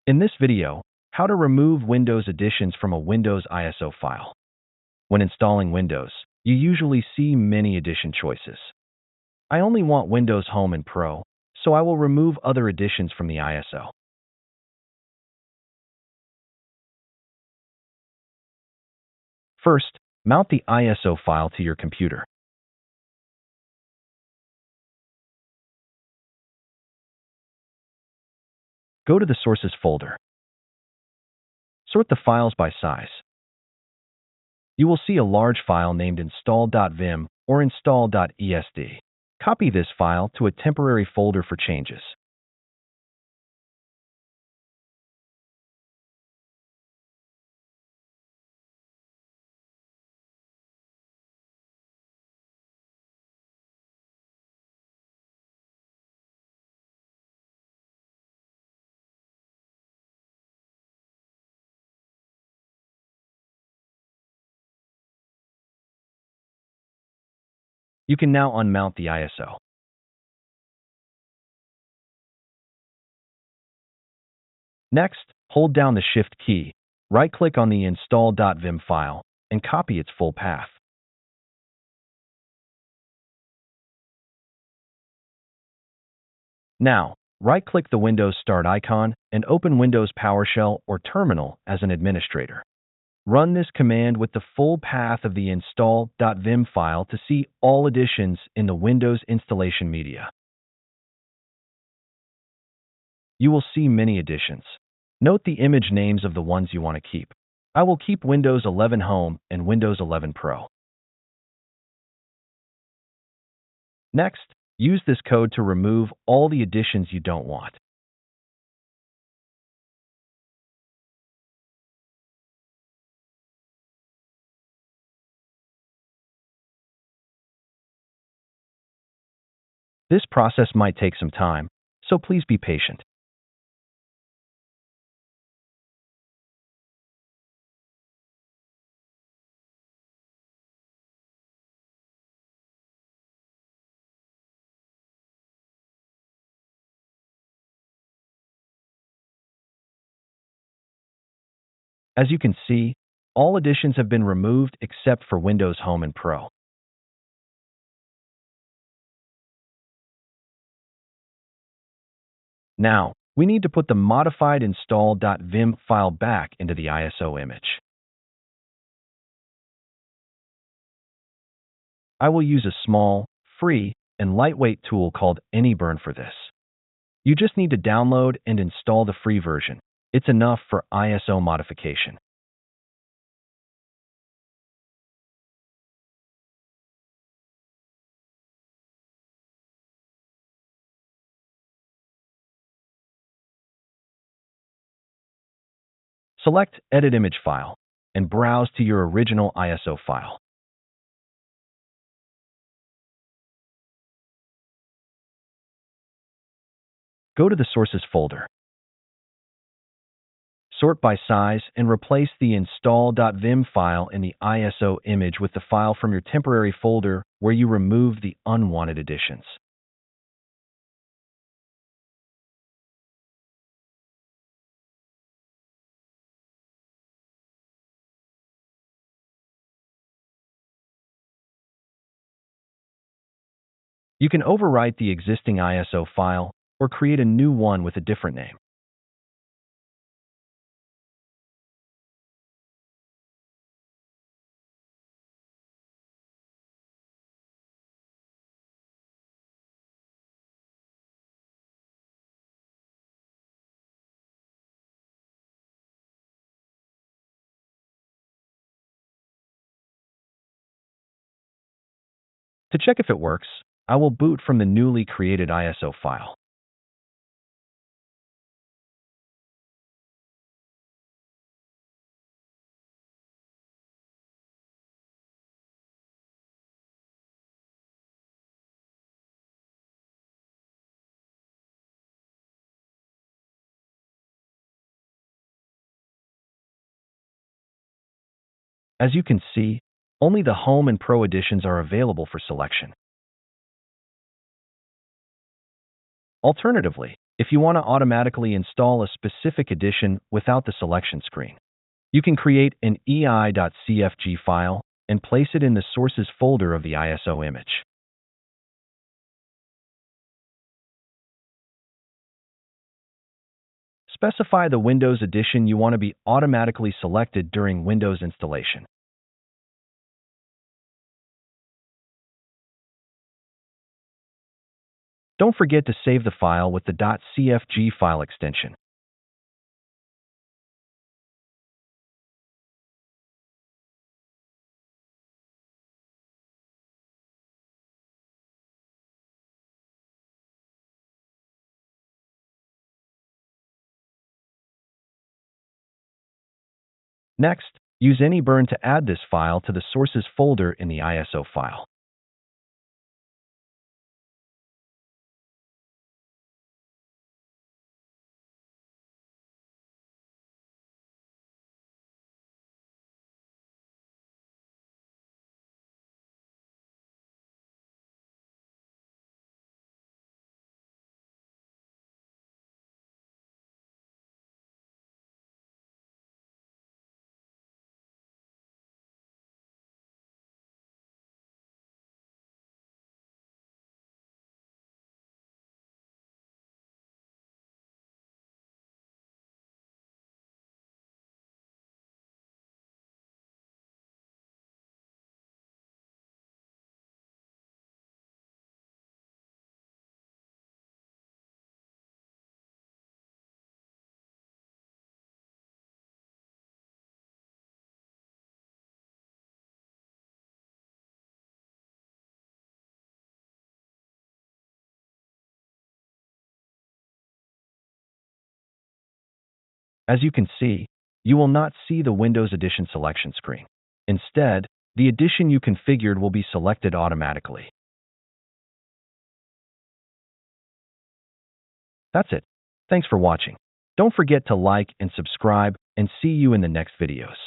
In this video, how to remove Windows additions from a Windows ISO file. When installing Windows, you usually see many edition choices. I only want Windows Home and Pro, so I will remove other editions from the ISO. First, mount the ISO file to your computer. Go to the Sources folder. Sort the files by size. You will see a large file named install.vim or install.esd. Copy this file to a temporary folder for changes. You can now unmount the ISO. Next, hold down the Shift key, right-click on the install.vim file, and copy its full path. Now, right-click the Windows Start icon and open Windows PowerShell or Terminal as an administrator. Run this command with the full path of the install.vim file to see all editions in the Windows installation media. You will see many editions. Note the image names of the ones you want to keep. I will keep Windows 11 Home and Windows 11 Pro. Next, use this code to remove all the editions you don't want. This process might take some time, so please be patient. As you can see, all editions have been removed except for Windows Home and Pro. Now, we need to put the modified install.vim file back into the ISO image. I will use a small, free, and lightweight tool called AnyBurn for this. You just need to download and install the free version. It's enough for ISO modification. Select Edit Image File and browse to your original ISO file. Go to the Sources folder. Sort by size and replace the install.vim file in the ISO image with the file from your temporary folder where you removed the unwanted editions. You can overwrite the existing ISO file or create a new one with a different name. To check if it works, I will boot from the newly created ISO file. As you can see, only the Home and Pro editions are available for selection. Alternatively, If you want to automatically install a specific edition without the selection screen, you can create an ei.cfg file and place it in the sources folder of the ISO image. Specify the Windows edition you want to be automatically selected during Windows installation. Don't forget to save the file with the .cfg file extension. Next, use any burn to add this file to the sources folder in the ISO file. As you can see, you will not see the Windows Edition selection screen. Instead, the edition you configured will be selected automatically. That's it. Thanks for watching. Don't forget to like and subscribe, and see you in the next videos.